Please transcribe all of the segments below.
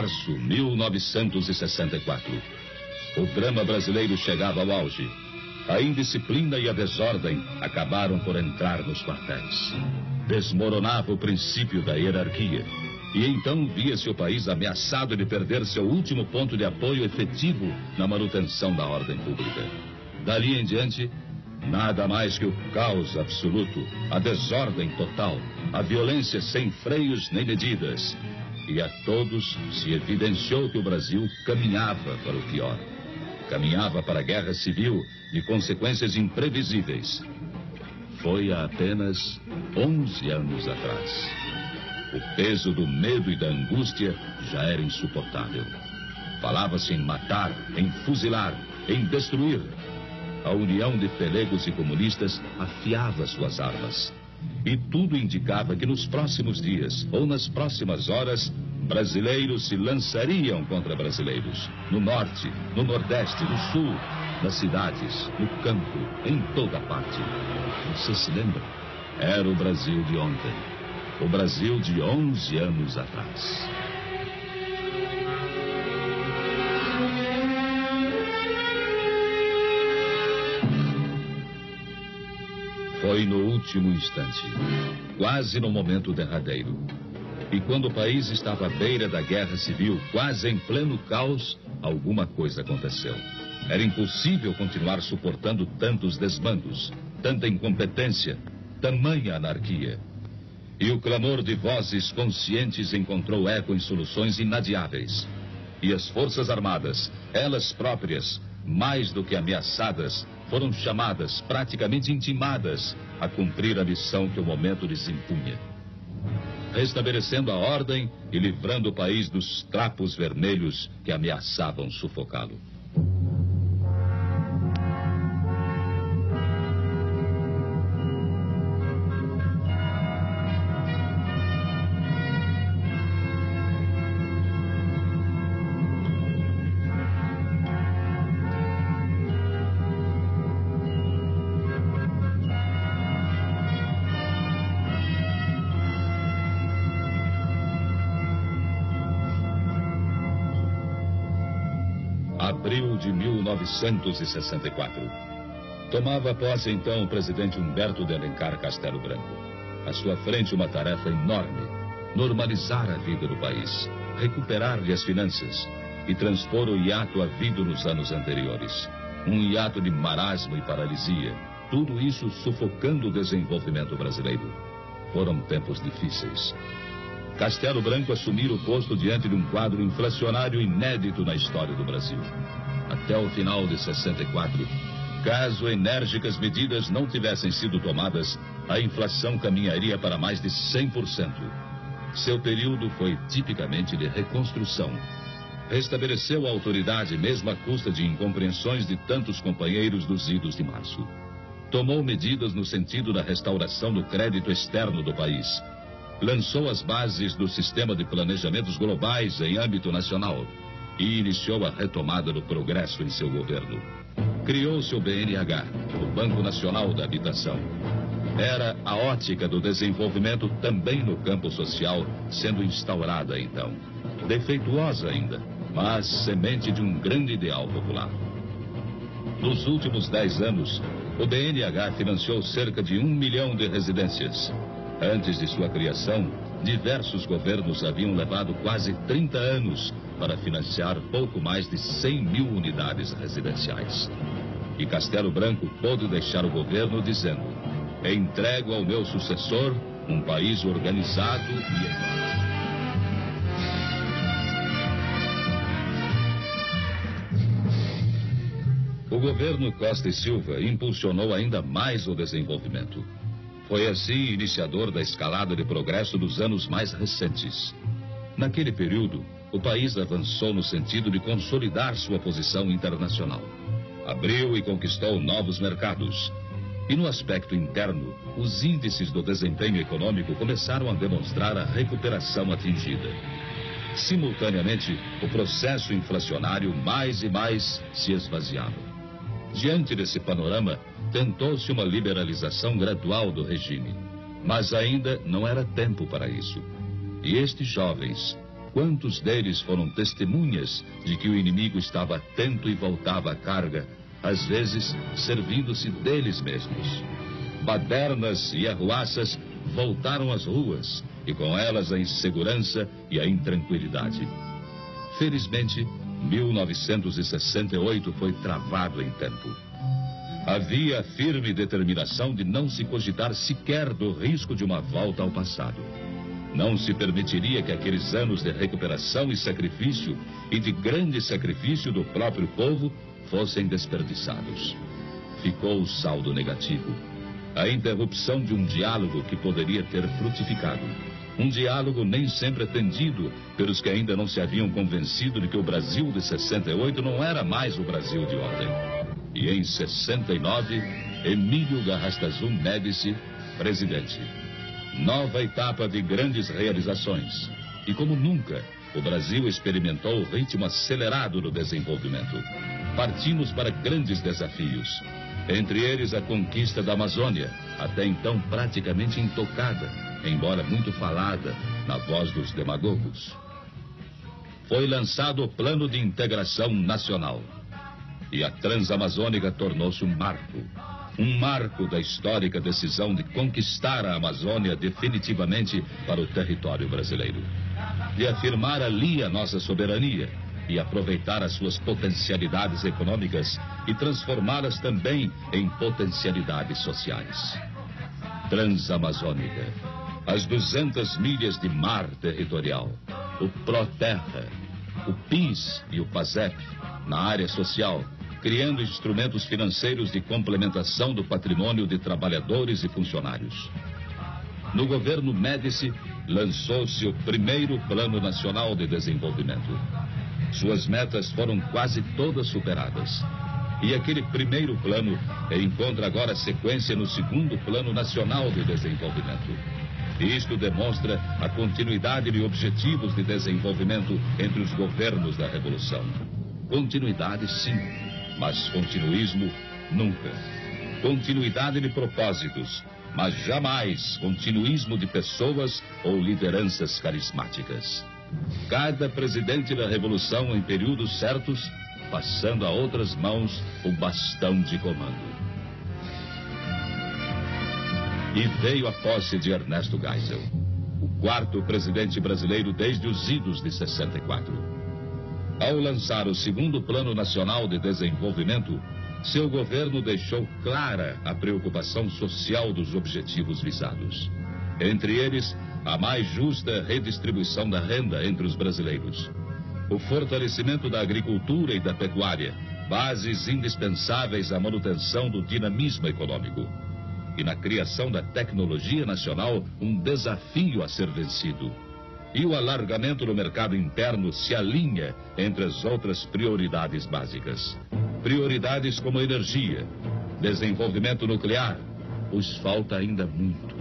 Março 1964. O drama brasileiro chegava ao auge. A indisciplina e a desordem acabaram por entrar nos quartéis. Desmoronava o princípio da hierarquia. E então via-se o país ameaçado de perder seu último ponto de apoio efetivo na manutenção da ordem pública. Dali em diante, nada mais que o caos absoluto, a desordem total, a violência sem freios nem medidas. E a todos se evidenciou que o Brasil caminhava para o pior. Caminhava para a guerra civil de consequências imprevisíveis. Foi há apenas 11 anos atrás. O peso do medo e da angústia já era insuportável. Falava-se em matar, em fuzilar, em destruir. A união de pelegos e comunistas afiava suas armas. E tudo indicava que nos próximos dias, ou nas próximas horas, brasileiros se lançariam contra brasileiros. No norte, no nordeste, no sul, nas cidades, no campo, em toda parte. Você se lembra? Era o Brasil de ontem. O Brasil de 11 anos atrás. Foi no último instante, quase no momento derradeiro. E quando o país estava à beira da guerra civil, quase em pleno caos, alguma coisa aconteceu. Era impossível continuar suportando tantos desmandos, tanta incompetência, tamanha anarquia. E o clamor de vozes conscientes encontrou eco em soluções inadiáveis. E as Forças Armadas, elas próprias, mais do que ameaçadas, foram chamadas, praticamente intimadas, a cumprir a missão que o momento lhes impunha. Restabelecendo a ordem e livrando o país dos trapos vermelhos que ameaçavam sufocá-lo. Abril de 1964. Tomava posse então o presidente Humberto de Alencar Castelo Branco. À sua frente uma tarefa enorme: normalizar a vida do país, recuperar-lhe as finanças e transpor o hiato havido nos anos anteriores. Um hiato de marasmo e paralisia, tudo isso sufocando o desenvolvimento brasileiro. Foram tempos difíceis. Castelo Branco assumira o posto diante de um quadro inflacionário inédito na história do Brasil. Até o final de 64, caso enérgicas medidas não tivessem sido tomadas, a inflação caminharia para mais de 100%. Seu período foi tipicamente de reconstrução. Restabeleceu a autoridade mesmo à custa de incompreensões de tantos companheiros dos idos de março. Tomou medidas no sentido da restauração do crédito externo do país. Lançou as bases do sistema de planejamentos globais em âmbito nacional e iniciou a retomada do progresso em seu governo. Criou-se o BNH, o Banco Nacional da Habitação. Era a ótica do desenvolvimento também no campo social sendo instaurada então. Defeituosa ainda, mas semente de um grande ideal popular. Nos últimos 10 anos, o BNH financiou cerca de 1 milhão de residências. Antes de sua criação, diversos governos haviam levado quase 30 anos para financiar pouco mais de 100 mil unidades residenciais. E Castelo Branco pôde deixar o governo dizendo: entrego ao meu sucessor um país organizado e... O governo Costa e Silva impulsionou ainda mais o desenvolvimento. Foi assim iniciador da escalada de progresso dos anos mais recentes. Naquele período, o país avançou no sentido de consolidar sua posição internacional. Abriu e conquistou novos mercados. E no aspecto interno, os índices do desempenho econômico começaram a demonstrar a recuperação atingida. Simultaneamente, o processo inflacionário mais e mais se esvaziava. Diante desse panorama, tentou-se uma liberalização gradual do regime. Mas ainda não era tempo para isso. E estes jovens, quantos deles foram testemunhas de que o inimigo estava atento e voltava à carga, às vezes servindo-se deles mesmos. Badernas e arruaças voltaram às ruas, e com elas a insegurança e a intranquilidade. Felizmente, 1968 foi travado em tempo. Havia a firme determinação de não se cogitar sequer do risco de uma volta ao passado. Não se permitiria que aqueles anos de recuperação e sacrifício, e de grande sacrifício do próprio povo, fossem desperdiçados. Ficou o saldo negativo. A interrupção de um diálogo que poderia ter frutificado. Um diálogo nem sempre atendido pelos que ainda não se haviam convencido de que o Brasil de 68 não era mais o Brasil de ontem. E em 69, Emílio Garrastazu Médici, presidente. Nova etapa de grandes realizações. E como nunca, o Brasil experimentou o ritmo acelerado do desenvolvimento. Partimos para grandes desafios. Entre eles a conquista da Amazônia, até então praticamente intocada, embora muito falada na voz dos demagogos. Foi lançado o Plano de Integração Nacional. E a Transamazônica tornou-se um marco da histórica decisão de conquistar a Amazônia definitivamente para o território brasileiro. De afirmar ali a nossa soberania e aproveitar as suas potencialidades econômicas e transformá-las também em potencialidades sociais. Transamazônica, as 200 milhas de mar territorial, o Proterra, o PIS e o PASEP na área social, criando instrumentos financeiros de complementação do patrimônio de trabalhadores e funcionários. No governo Médici, lançou-se o primeiro Plano Nacional de Desenvolvimento. Suas metas foram quase todas superadas. E aquele primeiro plano encontra agora sequência no segundo Plano Nacional de Desenvolvimento. Isto demonstra a continuidade de objetivos de desenvolvimento entre os governos da Revolução. Continuidade, sim, mas continuismo, nunca. Continuidade de propósitos, mas jamais continuismo de pessoas ou lideranças carismáticas. Cada presidente da Revolução, em períodos certos, passando a outras mãos o bastão de comando. E veio a posse de Ernesto Geisel, o quarto presidente brasileiro desde os idos de 64. Ao lançar o segundo Plano Nacional de Desenvolvimento, seu governo deixou clara a preocupação social dos objetivos visados. Entre eles, a mais justa redistribuição da renda entre os brasileiros. O fortalecimento da agricultura e da pecuária, bases indispensáveis à manutenção do dinamismo econômico. E na criação da tecnologia nacional, um desafio a ser vencido. E o alargamento do mercado interno se alinha entre as outras prioridades básicas. Prioridades como energia, desenvolvimento nuclear, pois falta ainda muito,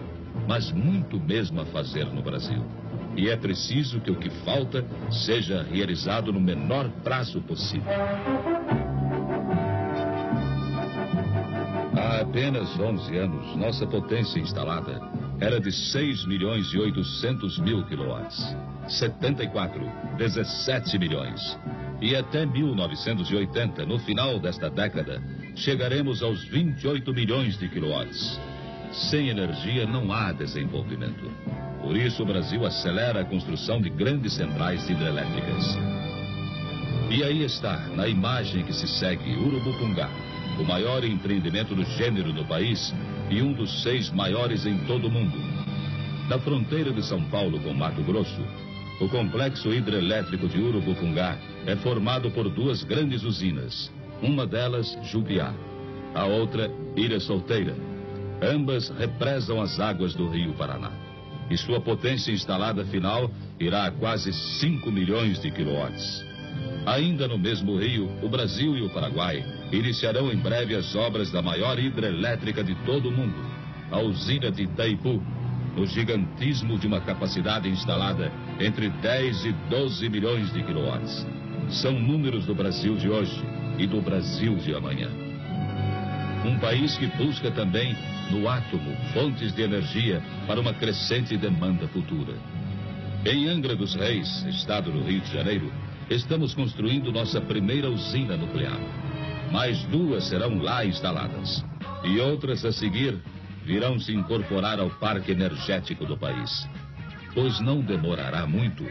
mas muito mesmo a fazer no Brasil. E é preciso que o que falta seja realizado no menor prazo possível. Há apenas 11 anos, nossa potência instalada era de 6.800.000 quilowatts. 74, 17 milhões. E até 1980, no final desta década, chegaremos aos 28 milhões de quilowatts. Sem energia não há desenvolvimento. Por isso o Brasil acelera a construção de grandes centrais hidrelétricas. E aí está, na imagem que se segue, Urubucungá, o maior empreendimento do gênero no país e um dos 6 maiores em todo o mundo. Na fronteira de São Paulo com Mato Grosso, o complexo hidrelétrico de Urubucungá é formado por 2 grandes usinas. Uma delas, Jubiá, a outra, Ilha Solteira. Ambas represam as águas do Rio Paraná. E sua potência instalada final irá a quase 5 milhões de quilowatts. Ainda no mesmo rio, o Brasil e o Paraguai iniciarão em breve as obras da maior hidrelétrica de todo o mundo, a usina de Itaipu, no gigantismo de uma capacidade instalada entre 10 e 12 milhões de quilowatts. São números do Brasil de hoje e do Brasil de amanhã. Um país que busca também, no átomo, fontes de energia para uma crescente demanda futura. Em Angra dos Reis, estado do Rio de Janeiro, estamos construindo nossa primeira usina nuclear. Mais 2 serão lá instaladas. E outras a seguir virão se incorporar ao parque energético do país. Pois não demorará muito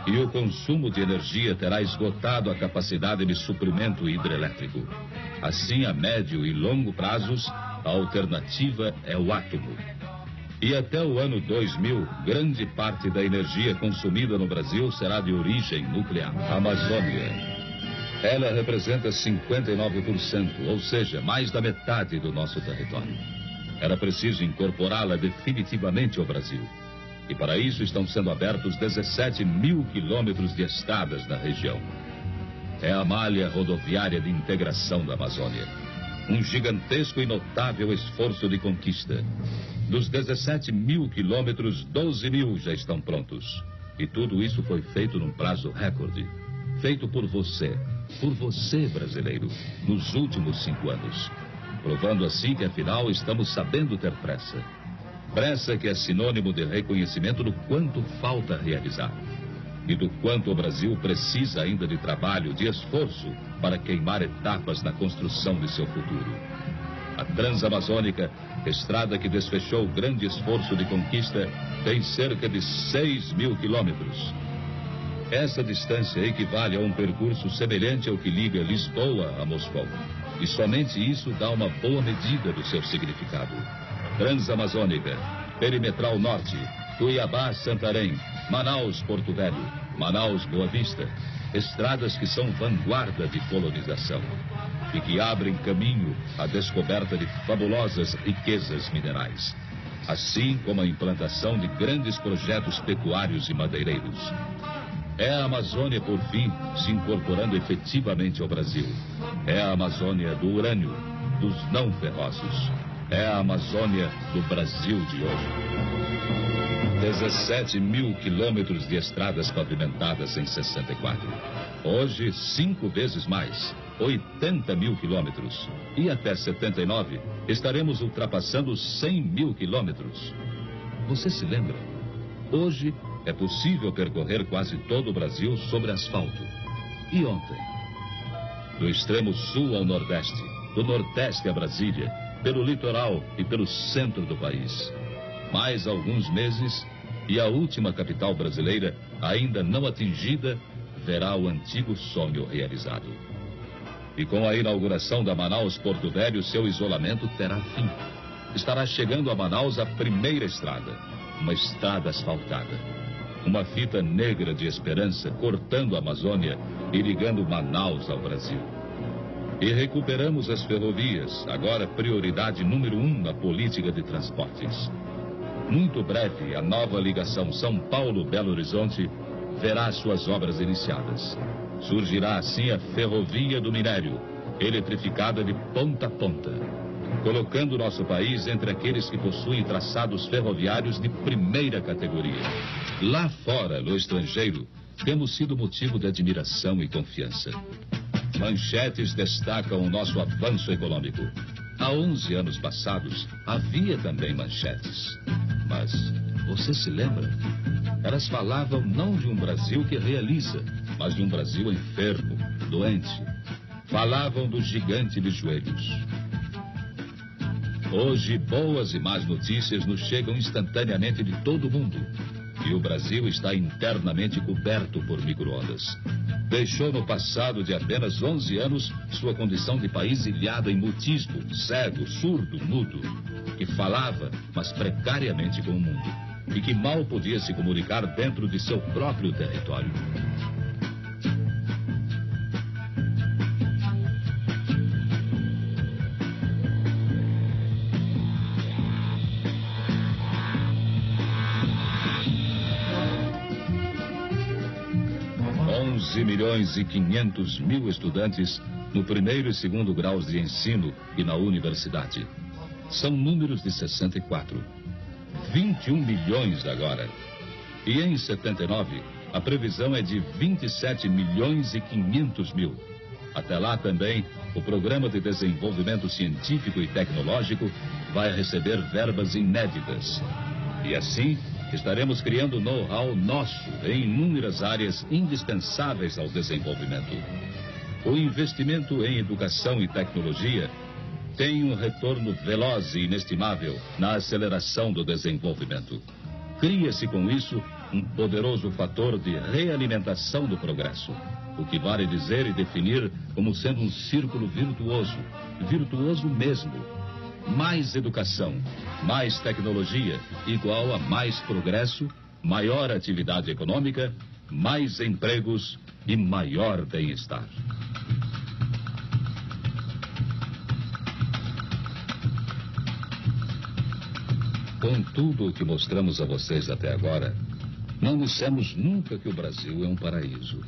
e o consumo de energia terá esgotado a capacidade de suprimento hidrelétrico. Assim, a médio e longo prazos, a alternativa é o átomo. E até o ano 2000, grande parte da energia consumida no Brasil será de origem nuclear. A Amazônia, ela representa 59%, ou seja, mais da metade do nosso território. Era preciso incorporá-la definitivamente ao Brasil. E para isso estão sendo abertos 17 mil quilômetros de estradas na região. É a malha rodoviária de integração da Amazônia. Um gigantesco e notável esforço de conquista. Dos 17 mil quilômetros, 12 mil já estão prontos. E tudo isso foi feito num prazo recorde. Feito por você brasileiro, nos últimos 5 anos. Provando assim que afinal estamos sabendo ter pressa. Pressa que é sinônimo de reconhecimento do quanto falta realizar. E do quanto o Brasil precisa ainda de trabalho, de esforço, para queimar etapas na construção de seu futuro. A Transamazônica, estrada que desfechou grande esforço de conquista, tem cerca de 6 mil quilômetros. Essa distância equivale a um percurso semelhante ao que liga Lisboa a Moscou. E somente isso dá uma boa medida do seu significado. Transamazônica, Perimetral Norte, Cuiabá-Santarém, Manaus-Porto Velho, Manaus-Boa Vista, estradas que são vanguarda de colonização e que abrem caminho à descoberta de fabulosas riquezas minerais, assim como a implantação de grandes projetos pecuários e madeireiros. É a Amazônia, por fim, se incorporando efetivamente ao Brasil. É a Amazônia do urânio, dos não ferrosos. É a Amazônia do Brasil de hoje. 17 mil quilômetros de estradas pavimentadas em 64. Hoje, 5 vezes mais, 80 mil quilômetros. E até 79, estaremos ultrapassando 100 mil quilômetros. Você se lembra? Hoje é possível percorrer quase todo o Brasil sobre asfalto. E ontem? Do extremo sul ao nordeste, do nordeste a Brasília, pelo litoral e pelo centro do país. Mais alguns meses e a última capital brasileira, ainda não atingida, verá o antigo sonho realizado. E com a inauguração da Manaus-Porto Velho, seu isolamento terá fim. Estará chegando a Manaus a primeira estrada, uma estrada asfaltada. Uma fita negra de esperança cortando a Amazônia e ligando Manaus ao Brasil. E recuperamos as ferrovias, agora prioridade número 1 na política de transportes. Muito breve, a nova ligação São Paulo-Belo Horizonte verá suas obras iniciadas. Surgirá assim a Ferrovia do Minério, eletrificada de ponta a ponta, colocando nosso país entre aqueles que possuem traçados ferroviários de primeira categoria. Lá fora, no estrangeiro, temos sido motivo de admiração e confiança. Manchetes destacam o nosso avanço econômico. Há 11 anos passados, havia também manchetes. Mas, você se lembra? Elas falavam não de um Brasil que realiza, mas de um Brasil enfermo, doente. Falavam do gigante de joelhos. Hoje, boas e más notícias nos chegam instantaneamente de todo o mundo. E o Brasil está internamente coberto por micro-ondas. Deixou no passado de apenas 11 anos sua condição de país ilhado em mutismo, cego, surdo, mudo, que falava, mas precariamente com o mundo, e que mal podia se comunicar dentro de seu próprio território. Milhões e 500 mil estudantes no primeiro e segundo graus de ensino e na universidade. São números de 64. 21 milhões agora. E em 79, a previsão é de 27 milhões e 500 mil. Até lá também, o Programa de Desenvolvimento Científico e Tecnológico vai receber verbas inéditas. E assim, estaremos criando know-how nosso em inúmeras áreas indispensáveis ao desenvolvimento. O investimento em educação e tecnologia tem um retorno veloz e inestimável na aceleração do desenvolvimento. Cria-se com isso um poderoso fator de realimentação do progresso, o que vale dizer e definir como sendo um círculo virtuoso, virtuoso mesmo. Mais educação, mais tecnologia, igual a mais progresso, maior atividade econômica, mais empregos e maior bem-estar. Com tudo o que mostramos a vocês até agora, não dissemos nunca que o Brasil é um paraíso.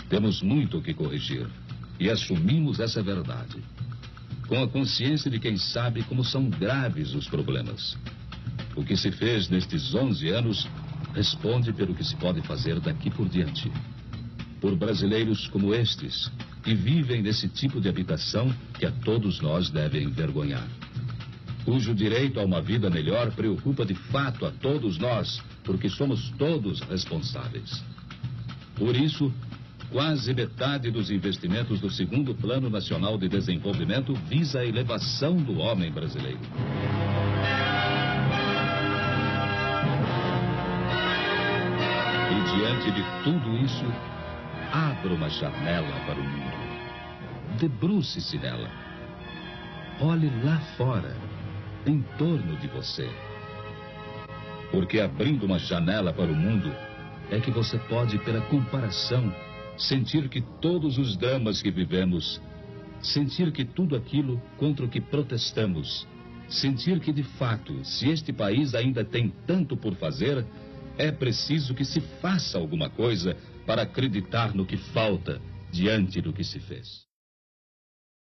Temos muito o que corrigir e assumimos essa verdade, com a consciência de quem sabe como são graves os problemas. O que se fez nestes 11 anos responde pelo que se pode fazer daqui por diante. Por brasileiros como estes, que vivem nesse tipo de habitação que a todos nós deve envergonhar, cujo direito a uma vida melhor preocupa de fato a todos nós, porque somos todos responsáveis. Por isso, quase metade dos investimentos do segundo Plano Nacional de Desenvolvimento visa a elevação do homem brasileiro. E diante de tudo isso, abra uma janela para o mundo. Debruce-se nela. Olhe lá fora, em torno de você. Porque abrindo uma janela para o mundo, é que você pode, pela comparação, sentir que todos os dramas que vivemos, sentir que tudo aquilo contra o que protestamos, sentir que, de fato, se este país ainda tem tanto por fazer, é preciso que se faça alguma coisa para acreditar no que falta diante do que se fez.